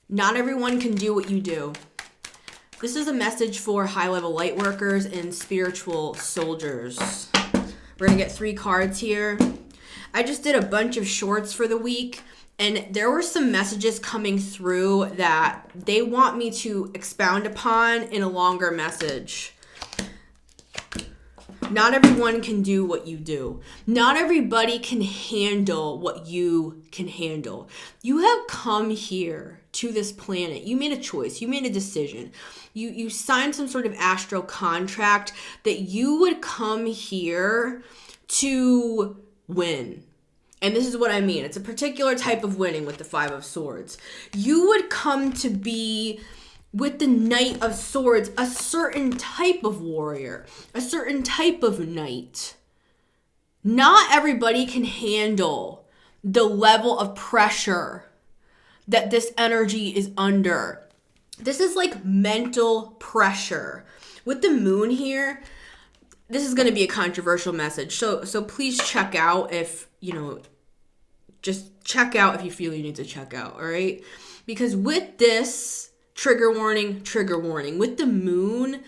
Not everyone can do what you do. This is a message for high-level light workers and spiritual soldiers. We're going to get 3 cards here. I just did a bunch of shorts for the week, and there were some messages coming through that they want me to expound upon in a longer message. Not everyone can do what you do. Not everybody can handle what you can handle. You have come here to this planet. You made a choice. You made a decision. You signed some sort of astral contract that you would come here to win. And this is what I mean. It's a particular type of winning with the 5 of Swords. You would come to be, with the Knight of Swords, a certain type of warrior, a certain type of knight. Not everybody can handle the level of pressure that this energy is under. This is like mental pressure. With the moon here, this is going to be a controversial message. So please check out if, just check out if you feel you need to check out, all right? Because with this, trigger warning, with the moon,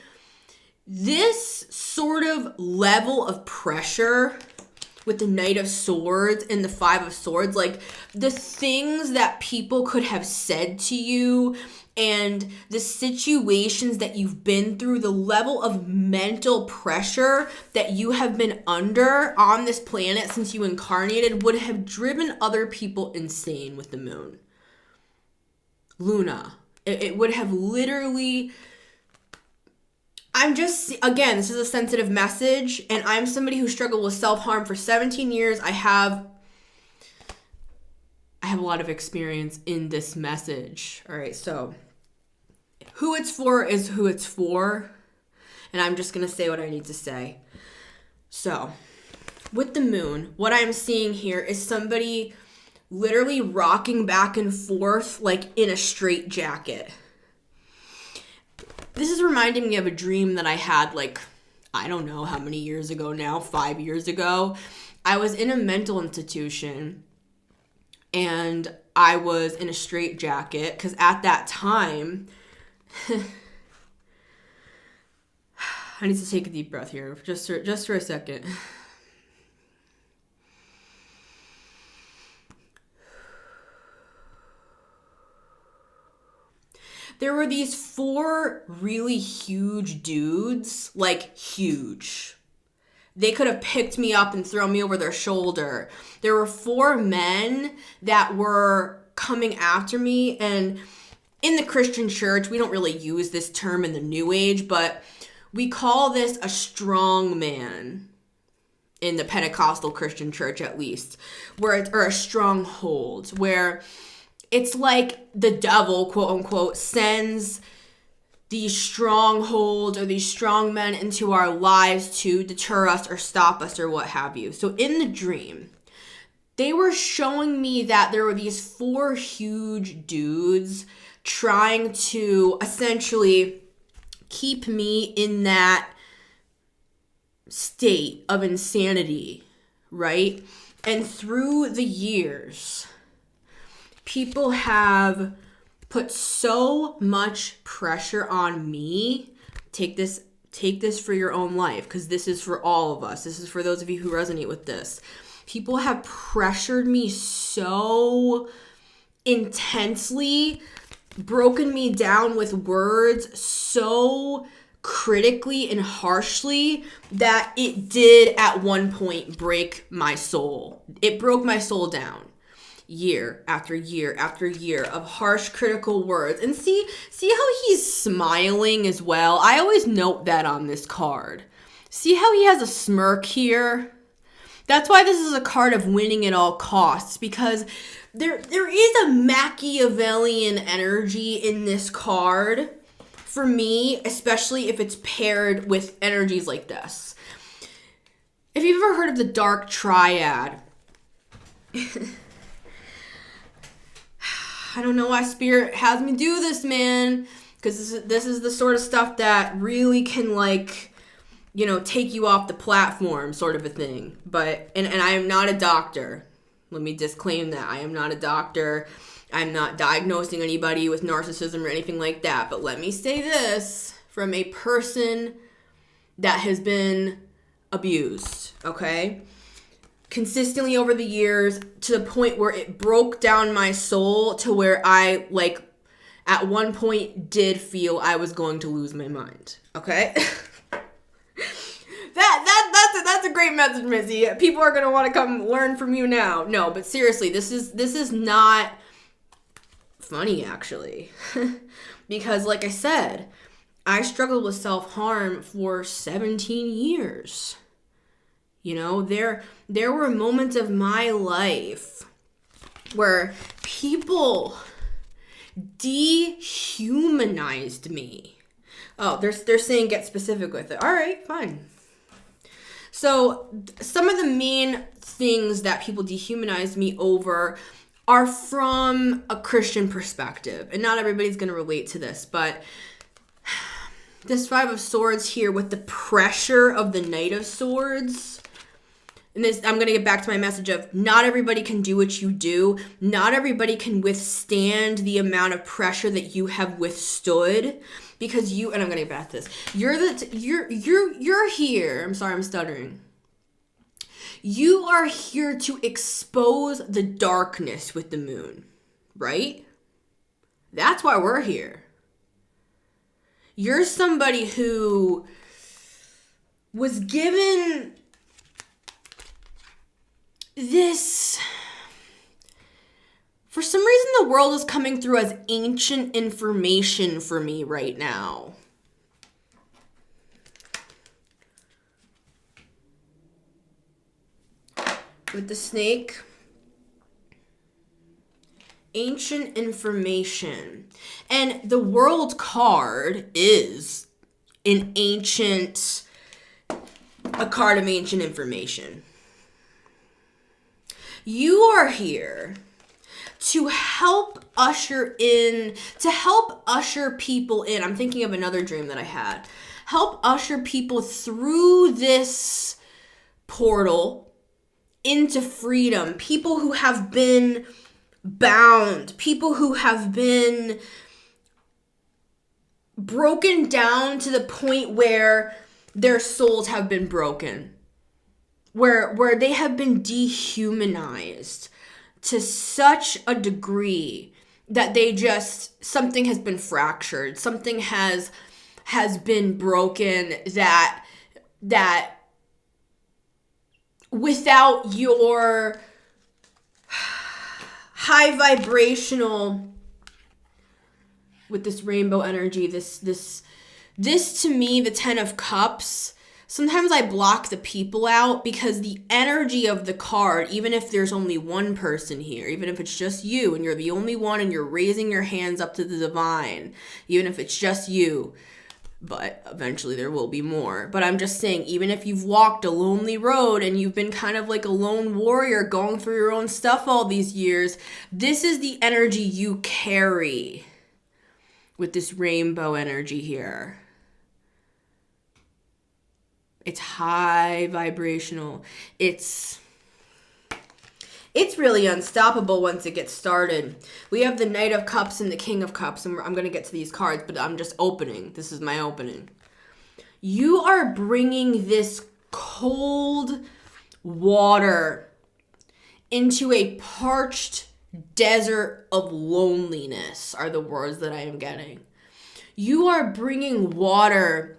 this sort of level of pressure with the Knight of Swords and the 5 of Swords, like the things that people could have said to you and the situations that you've been through, the level of mental pressure that you have been under on this planet since you incarnated would have driven other people insane with the moon. Luna. It would have literally... Again, this is a sensitive message, and I'm somebody who struggled with self-harm for 17 years. I have a lot of experience in this message. All right, so who it's for is who it's for, and I'm just going to say what I need to say. So, with the moon, what I'm seeing here is somebody literally rocking back and forth like in a straitjacket. This is reminding me of a dream that I had, like, I don't know how many years ago now, 5 years ago. I was in a mental institution and I was in a straitjacket because at that time, I need to take a deep breath here just for a second. There were these 4 really huge dudes, like huge. They could have picked me up and thrown me over their shoulder. There were 4 men that were coming after me, and in the Christian church, we don't really use this term in the New Age, but we call this a strong man. In the Pentecostal Christian church, at least, or a stronghold, where it's like the devil, quote unquote, sends these strongholds or these strong men into our lives to deter us or stop us or what have you. So in the dream, they were showing me that there were these 4 huge dudes trying to essentially keep me in that state of insanity, right? And through the years, people have put so much pressure on me. Take this for your own life, because this is for all of us. This is for those of you who resonate with this. People have pressured me so intensely, broken me down with words so critically and harshly that it did at one point break my soul. It broke my soul down. Year after year after year of harsh critical words. And see how he's smiling as well? I always note that on this card. See how he has a smirk here? That's why this is a card of winning at all costs, because there is a Machiavellian energy in this card for me, especially if it's paired with energies like this. If you've ever heard of the dark triad, I don't know why Spirit has me do this, man, because this is the sort of stuff that really can, like, take you off the platform, sort of a thing. But, and I am not a doctor. Let me disclaim that. I am not a doctor. I'm not diagnosing anybody with narcissism or anything like that, but let me say this from a person that has been abused, okay? Consistently over the years, to the point where it broke down my soul, to where I, like, at one point did feel I was going to lose my mind, okay? That's a great message, Missy. People are going to want to come learn from you now. No, but seriously, this is not funny, actually. Because, like I said, I struggled with self-harm for 17 years. You know, there were moments of my life where people dehumanized me. Oh, they're saying get specific with it. All right, fine. So some of the main things that people dehumanize me over are from a Christian perspective. And not everybody's going to relate to this, but this Five of Swords here with the pressure of the Knight of Swords. And this, I'm going to get back to my message of not everybody can do what you do. Not everybody can withstand the amount of pressure that you have withstood. Because you, and I'm going to get back to this. You're here. I'm sorry, I'm stuttering. You are here to expose the darkness with the moon, right? That's why we're here. You're somebody who was given this, for some reason the world is coming through as ancient information for me right now. With the snake, ancient information. And the world card is a card of ancient information. You are here to help usher people in. I'm thinking of another dream that I had. Help usher people through this portal into freedom. People who have been bound. People who have been broken down to the point where their souls have been broken. Where they have been dehumanized to such a degree that they just, something has been fractured, something has been broken, that without your high vibrational, with this rainbow energy, this to me, the 10 of Cups, sometimes I block the people out because the energy of the card, even if there's only one person here, even if it's just you and you're the only one and you're raising your hands up to the divine, even if it's just you, but eventually there will be more. But I'm just saying, even if you've walked a lonely road and you've been kind of like a lone warrior going through your own stuff all these years, this is the energy you carry with this rainbow energy here. It's high vibrational. It's really unstoppable once it gets started. We have the Knight of Cups and the King of Cups, and I'm going to get to these cards, but I'm just opening. This is my opening. You are bringing this cold water into a parched desert of loneliness, are the words that I am getting. You are bringing water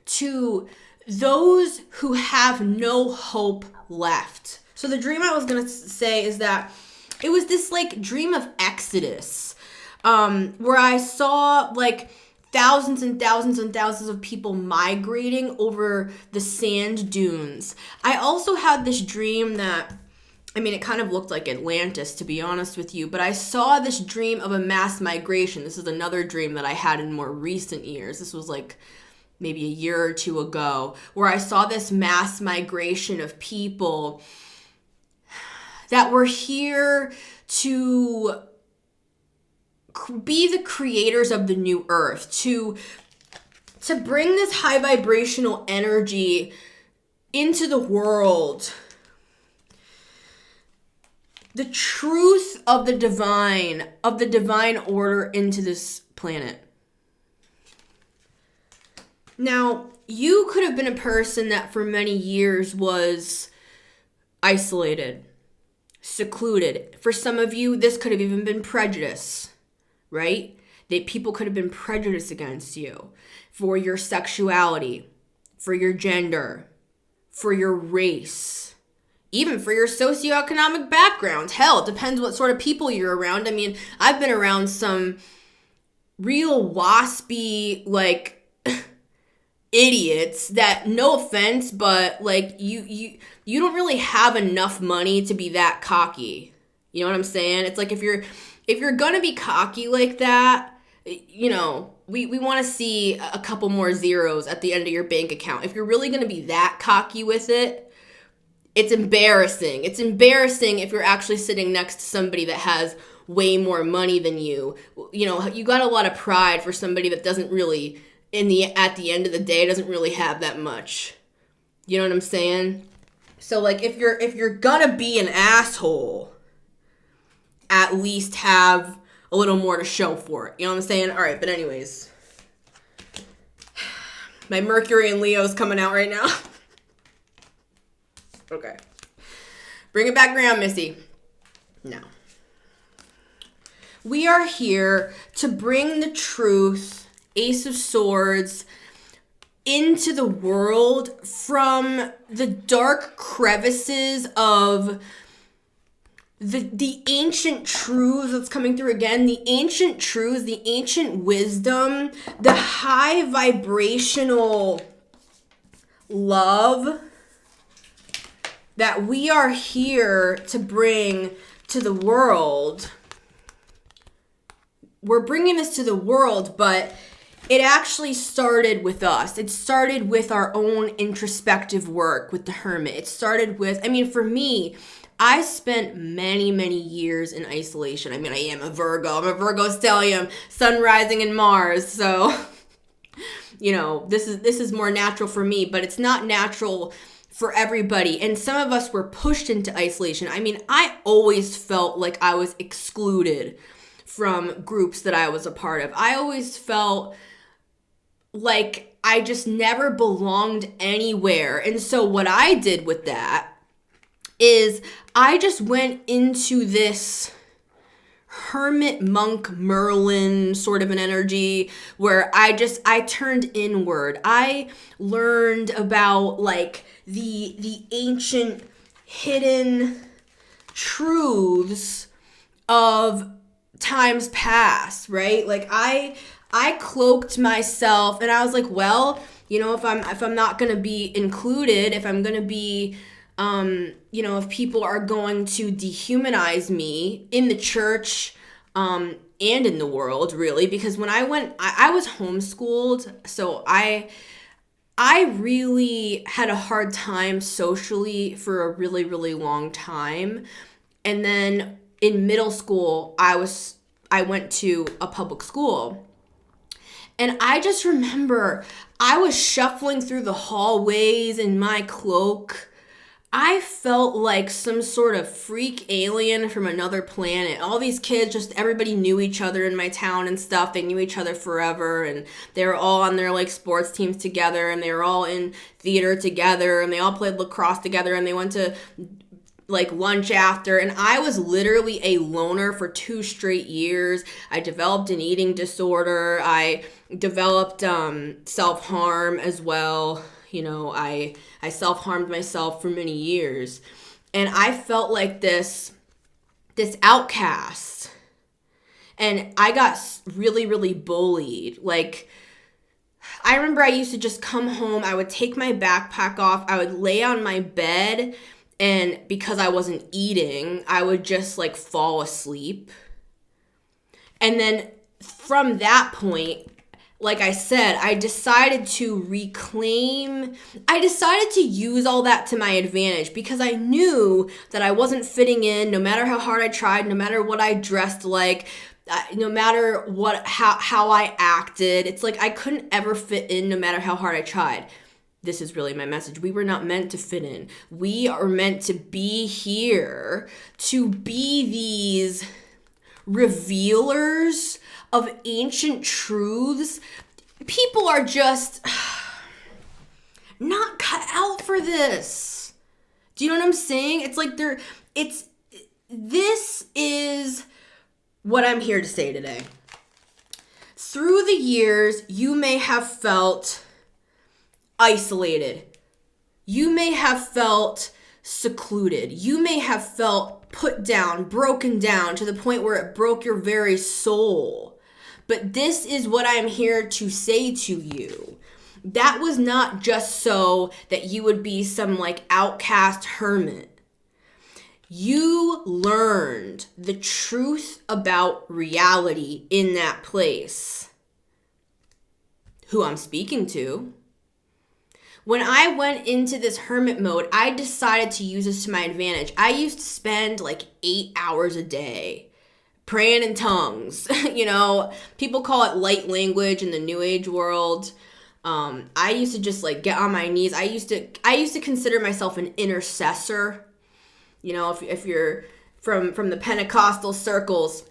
to those who have no hope left. So the dream I was going to say is that it was this like dream of Exodus, where I saw like thousands and thousands and thousands of people migrating over the sand dunes. I also had this dream that, I mean, it kind of looked like Atlantis, to be honest with you, but I saw this dream of a mass migration. This is another dream that I had in more recent years. This was like maybe a year or two ago, where I saw this mass migration of people that were here to be the creators of the new earth, to bring this high vibrational energy into the world. the truth of the divine order into this planet. Now, you could have been a person that for many years was isolated, secluded. For some of you, this could have even been prejudice, right? That people could have been prejudiced against you for your sexuality, for your gender, for your race, even for your socioeconomic background. Hell, it depends what sort of people you're around. I mean, I've been around some real waspy, like, idiots that, no offense, but like you don't really have enough money to be that cocky. You know what I'm saying? It's like if you're gonna be cocky like that, you know, we want to see a couple more zeros at the end of your bank account. If you're really gonna be that cocky with it, it's embarrassing. It's embarrassing if you're actually sitting next to somebody that has way more money than you. You know, you got a lot of pride for somebody that doesn't really, at the end of the day, doesn't really have that much. You know what I'm saying? So like if you're gonna be an asshole, at least have a little more to show for it. You know what I'm saying? All right, but anyways, my Mercury and Leo's coming out right now. Okay. Bring it back around, Missy. No. We are here to bring the truth, Ace of Swords, into the world from the dark crevices of the ancient truths that's coming through again, the ancient truths, the ancient wisdom, the high vibrational love that we are here to bring to the world. We're bringing this to the world, but it actually started with us. It started with our own introspective work with the Hermit. It started with, I mean, for me, I spent many, many years in isolation. I mean, I am a Virgo. I'm a Virgo stellium, sun rising in Mars. So, you know, this is more natural for me, but it's not natural for everybody. And some of us were pushed into isolation. I mean, I always felt like I was excluded from groups that I was a part of. I always felt like I just never belonged anywhere. And so what I did with that is I just went into this hermit monk Merlin sort of an energy where I turned inward. I learned about like the ancient hidden truths of times past, right? Like I cloaked myself and I was like, well, you know, if I'm not going to be included, if I'm going to be you know, if people are going to dehumanize me in the church and in the world, really, because when I went, I was homeschooled, so I really had a hard time socially for a really, really long time. And then in middle school, I went to a public school. And I just remember I was shuffling through the hallways in my cloak. I felt like some sort of freak alien from another planet. All these kids, just everybody knew each other in my town and stuff. They knew each other forever, and they were all on their like sports teams together, and they were all in theater together, and they all played lacrosse together, and they went to like lunch after. And I was literally a loner for 2 straight years. I developed an eating disorder. I developed self-harm as well. You know, I self-harmed myself for many years. And I felt like this outcast. And I got really, really bullied. Like, I remember I used to just come home. I would take my backpack off. I would lay on my bed. And because I wasn't eating, I would just, like, fall asleep. And then from that point, like I said, I decided to use all that to my advantage because I knew that I wasn't fitting in no matter how hard I tried, no matter what I dressed like, no matter how I acted. It's like I couldn't ever fit in no matter how hard I tried. this is really my message. We were not meant to fit in. We are meant to be here to be these revealers of ancient truths. People are just not cut out for this. Do you know what I'm saying? It's like this is what I'm here to say today. Through the years, you may have felt isolated. You may have felt secluded. You may have felt put down, broken down to the point where it broke your very soul. But this is what I'm here to say to you. That was not just so that you would be some like outcast hermit. You learned the truth about reality in that place. Who I'm speaking to. When I went into this hermit mode, I decided to use this to my advantage. I used to spend like 8 hours a day praying in tongues. You know, people call it light language in the New Age world. I used to just like get on my knees. I used to consider myself an intercessor. You know, if you're from the Pentecostal circles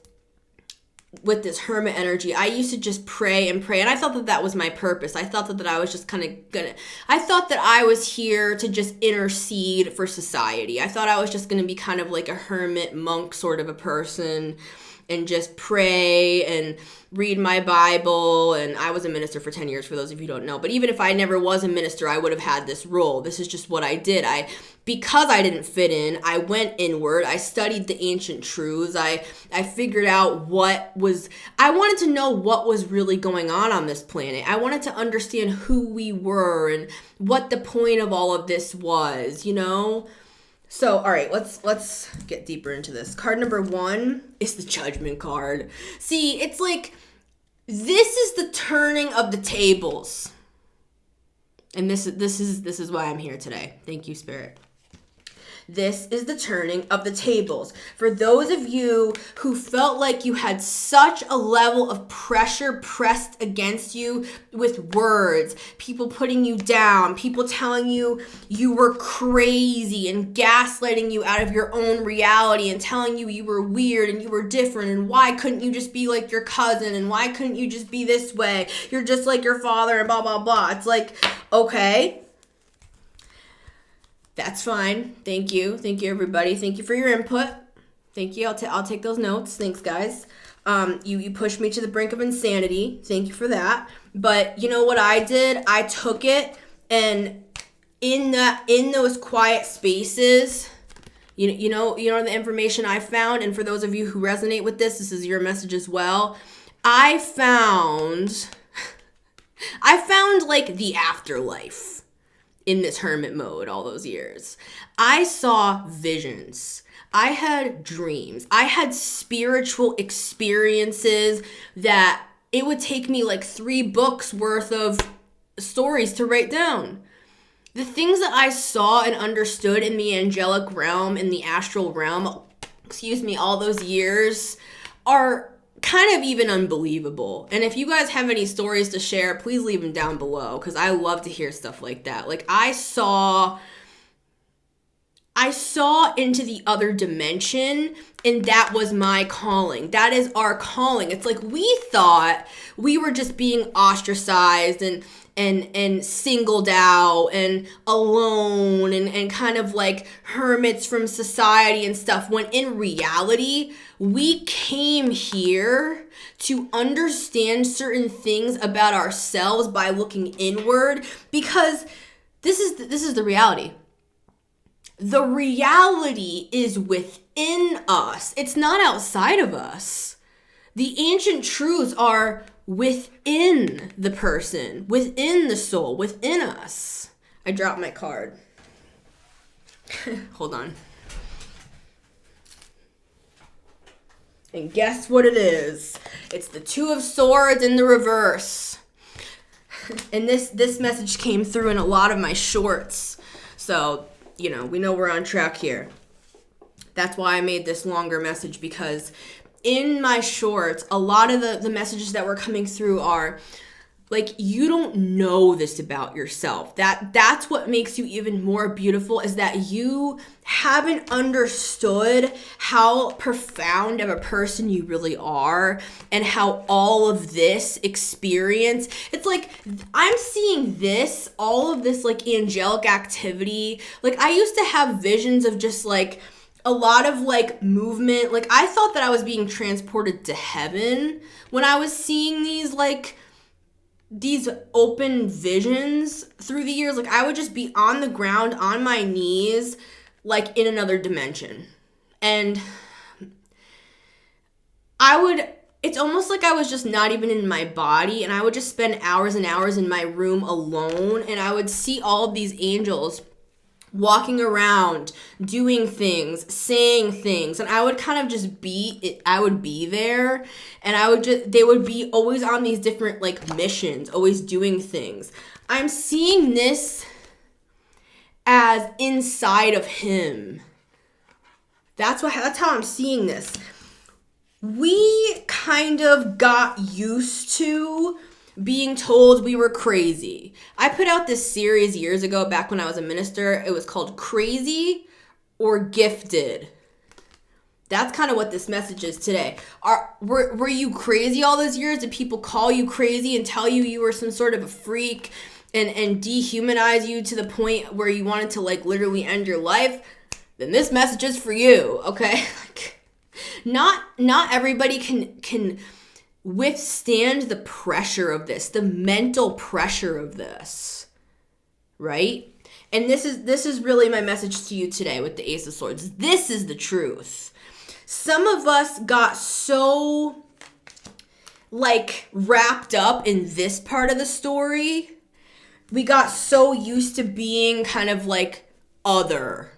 with this hermit energy, I used to just pray and pray. And I thought that was my purpose. I thought that I was just I thought that I was here to just intercede for society. I thought I was just going to be kind of like a hermit monk sort of a person and just pray and read my Bible. And I was a minister for 10 years, for those of you who don't know. But even if I never was a minister, I would have had this role. This is just what I did. Because I didn't fit in, I went inward. I studied the ancient truths. I figured out I wanted to know what was really going on this planet. I wanted to understand who we were and what the point of all of this was, you know? So, all right, let's get deeper into this. Card number 1 is the Judgment card. See, it's like, this is the turning of the tables. And this is why I'm here today. Thank you, Spirit. This is the turning of the tables. For those of you who felt like you had such a level of pressure pressed against you with words, people putting you down, people telling you you were crazy and gaslighting you out of your own reality and telling you were weird and you were different and why couldn't you just be like your cousin and why couldn't you just be this way? You're just like your father and blah, blah, blah. It's like, okay. That's fine. Thank you. Thank you, everybody. Thank you for your input. Thank you. I'll take those notes. Thanks, guys. You pushed me to the brink of insanity. Thank you for that. But you know what I did? I took it, and in those quiet spaces, you know the information I found. And for those of you who resonate with this is your message as well. I found like the afterlife. In this hermit mode all those years. I saw visions. I had dreams. I had spiritual experiences that it would take me like 3 books worth of stories to write down. The things that I saw and understood in the angelic realm, in the astral realm, all those years are kind of even unbelievable. And if you guys have any stories to share, please leave them down below, because I love to hear stuff like that. Like I saw into the other dimension, and that was my calling. That is our calling. It's like we thought we were just being ostracized and singled out and alone and kind of like hermits from society and stuff, when in reality, we came here to understand certain things about ourselves by looking inward, because this is the reality. The reality is within us. It's not outside of us. The ancient truths are within the person, within the soul, within us. I dropped my card. Hold on. And guess what it is? It's the 2 of Swords in the reverse. And this message came through in a lot of my shorts. So, we know we're on track here. That's why I made this longer message, because in my shorts, a lot of the messages that were coming through are Like, you don't know this about yourself. That's what makes you even more beautiful, is that you haven't understood how profound of a person you really are, and how all of this experience, it's like, I'm seeing this, all of this like angelic activity. Like, I used to have visions of just like a lot of like movement. Like, I thought that I was being transported to heaven when I was seeing these open visions through the years. Like, I would just be on the ground, on my knees, like in another dimension. And it's almost like I was just not even in my body, and I would just spend hours and hours in my room alone, and I would see all of these angels walking around, doing things, saying things, and I would kind of just I would be there, and they would be always on these different like missions, always doing things. I'm seeing this as inside of him. That's how I'm seeing this. We kind of got used to being told we were crazy. I put out this series years ago, back when I was a minister. It was called Crazy or Gifted. That's kind of what this message is today. Were you crazy all those years? Did people call you crazy and tell you were some sort of a freak and dehumanize you to the point where you wanted to like literally end your life? Then this message is for you, okay? Not everybody can withstand the pressure of this, the mental pressure of this, right? And this is really my message to you today with the Ace of Swords. This is the truth. Some of us got so like wrapped up in this part of the story. We got so used to being kind of like other,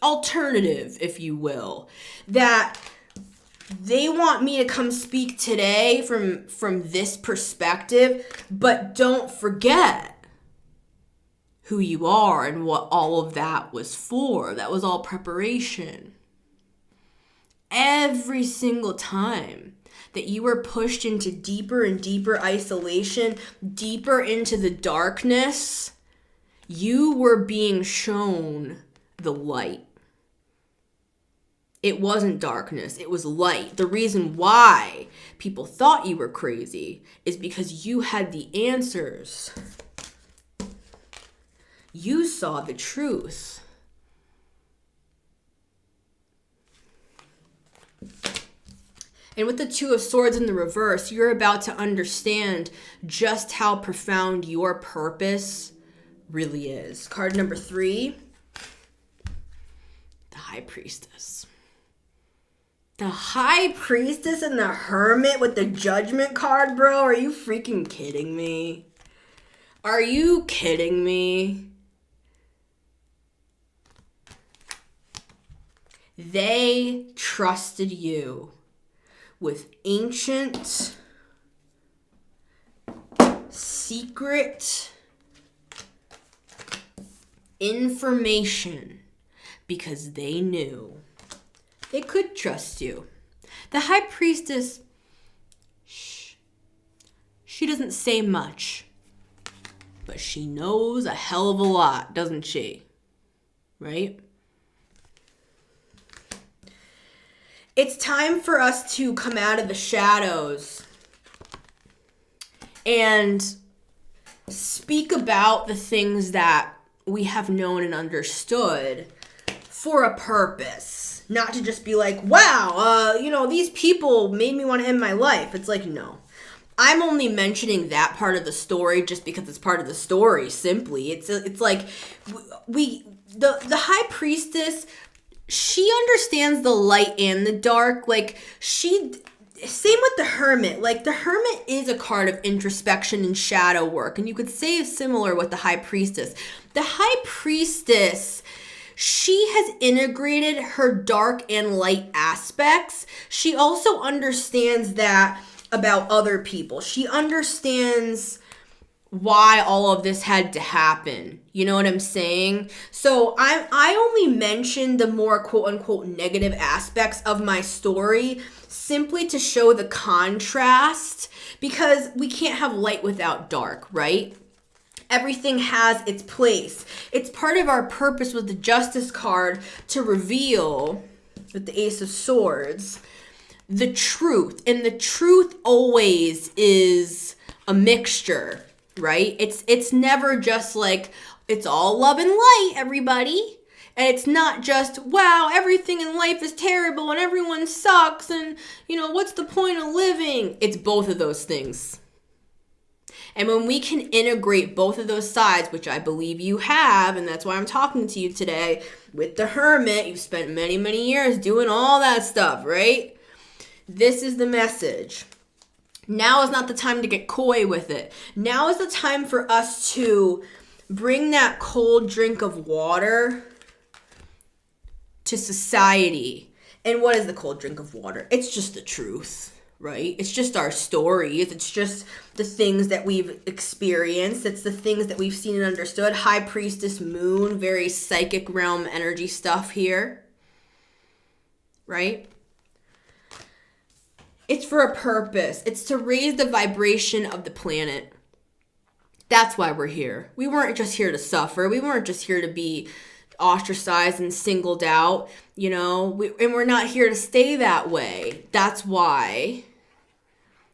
alternative, if you will, that they want me to come speak today from this perspective, but don't forget who you are and what all of that was for. That was all preparation. Every single time that you were pushed into deeper and deeper isolation, deeper into the darkness, you were being shown the light. It wasn't darkness, it was light. The reason why people thought you were crazy is because you had the answers. You saw the truth. And with the Two of Swords in the reverse, you're about to understand just how profound your purpose really is. Card number 3, the High Priestess. The High Priestess and the Hermit with the Judgment card, bro. Are you freaking kidding me? Are you kidding me? They trusted you with ancient, secret information because they knew they could trust you. The High Priestess, she doesn't say much, but she knows a hell of a lot, doesn't she? Right? It's time for us to come out of the shadows and speak about the things that we have known and understood for a purpose. Not to just be like, wow, these people made me want to end my life. It's like, no. I'm only mentioning that part of the story just because it's part of the story, simply. It's like, the High Priestess, she understands the light and the dark. Like, same with the Hermit. Like, the Hermit is a card of introspection and shadow work. And you could say similar with the High Priestess. The High Priestess, she has integrated her dark and light aspects. She also understands that about other people. She understands why all of this had to happen. You know what I'm saying? So I only mentioned the more quote unquote negative aspects of my story simply to show the contrast, because we can't have light without dark, right? Everything has its place. It's part of our purpose with the Justice card to reveal, with the Ace of Swords, the truth. And the truth always is a mixture, right? It's never just like, it's all love and light, everybody. And it's not just, wow, everything in life is terrible and everyone sucks and, you know, what's the point of living? It's both of those things. And when we can integrate both of those sides, which I believe you have, and that's why I'm talking to you today, with the Hermit, you've spent many, many years doing all that stuff, right? This is the message. Now is not the time to get coy with it. Now is the time for us to bring that cold drink of water to society. And what is the cold drink of water? It's just the truth. Right? It's just our stories. It's just the things that we've experienced. It's the things that we've seen and understood. High Priestess Moon, very psychic realm energy stuff here. Right? It's for a purpose. It's to raise the vibration of the planet. That's why we're here. We weren't just here to suffer. We weren't just here to be ostracized and singled out, you know, and we're not here to stay that way. That's why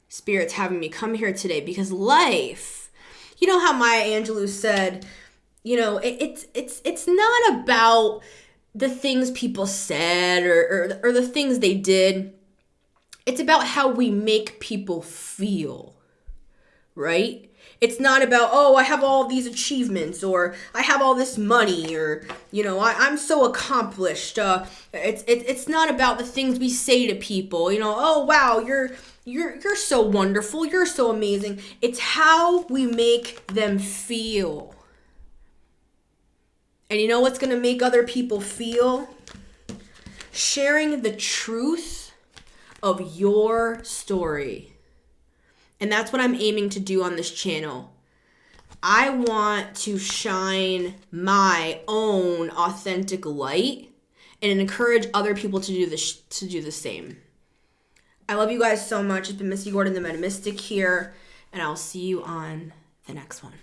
Spirit's having me come here today, because life, you know how Maya Angelou said, you know, it's not about the things people said or the things they did. It's about how we make people feel, right? It's not about, oh, I have all these achievements, or I have all this money, or, you know, I'm so accomplished. It's not about the things we say to people, you know, oh, wow, you're so wonderful, you're so amazing. It's how we make them feel. And you know what's going to make other people feel? Sharing the truth of your story. And that's what I'm aiming to do on this channel. I want to shine my own authentic light and encourage other people to do the same. I love you guys so much. It's been Missy Gordon, the Meta Mystic here, and I'll see you on the next one.